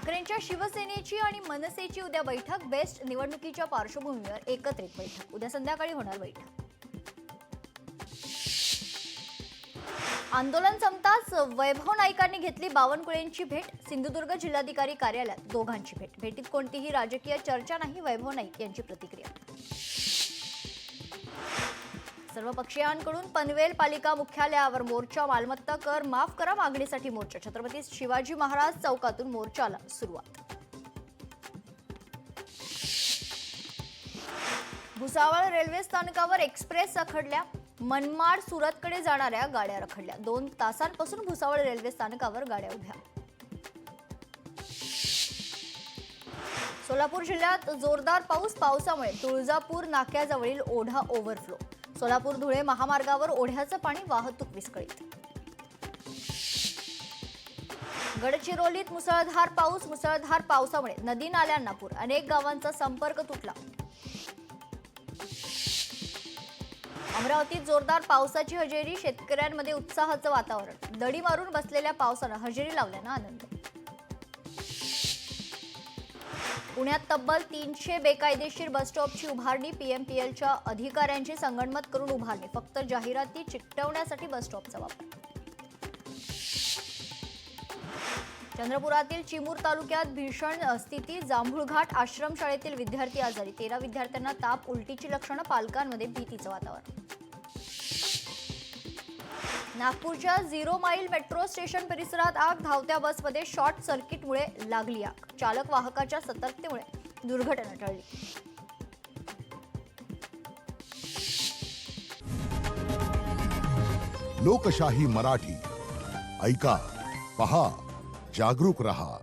ठाकरेंच्या शिवसेनेची आणि मनसेची उद्या बैठक. बेस्ट निवडणुकीच्या पार्श्वभूमीवर एकत्रित बैठक. उद्या संध्याकाळी होणार बैठक. आंदोलन संपताच वैभव नाईकांनी घेतली बावनकुळेंची भेट. सिंधुदुर्ग जिल्हाधिकारी कार्यालयात दोघांची भेट. भेटीत कोणतीही राजकीय चर्चा नाही. वैभव नाईक यांची प्रतिक्रिया. सर्व पक्षीयांकडून पनवेल पालिका मुख्यालयावर मोर्चा. मालमत्ता कर माफ करा मागणीसाठी मोर्चा. छत्रपती शिवाजी महाराज चौकातून मोर्चाला सुरुवात. भुसावळ रेल्वे स्थानकावर एक्सप्रेस रखडल्या. मनमाड सुरतकडे जाणाऱ्या गाड्या रखडल्या. 2 तासांपासून भुसावळ रेल्वे स्थानकावर गाड्या उभ्या. सोलापूर जिल्ह्यात जोरदार पाऊस. पावसामुळे तुळजापूर नाक्याजवळील ओढा ओव्हरफ्लो. सोलापूर धुळे महामार्गावर ओढ्याचं पाणी. वाहतूक विस्कळीत. गडचिरोलीत मुसळधार पाऊस. मुसळधार पावसामुळे नदी नाल्यांना पूर. अनेक गावांचा संपर्क तुटला. अमरावतीत जोरदार पावसाची हजेरी. शेतकऱ्यांमध्ये उत्साहाचं वातावरण. दडी मारून बसलेल्या पावसानं हजेरी लावल्यानं आनंद. पुण्यात तब्बल 300 बेकायदेशीर बसस्टॉपची उभारणी. पीएमपीएलच्या अधिकाऱ्यांची संगनमत करून उभारणी. फक्त जाहिराती चिकटवण्यासाठी बसस्टॉपचा वापर. चंद्रपुरातील चिमूर तालुक्यात भीषण स्थिती. जांभूळघाट आश्रमशाळेतील विद्यार्थी आजारी. 13 विद्यार्थ्यांना ताप, उलटीची लक्षणं. पालकांमध्ये भीतीचं वातावरण. नागपूरच्या 0 माईल मेट्रो स्टेशन परिसरात आग. धावत्या बसमध्ये शॉर्ट सर्किटमुळे लागली आग. चालक वाहकाच्या सतर्कतेमुळे दुर्घटना टळली. लोकशाही मराठी ऐका, पहा, जागरूक रहा.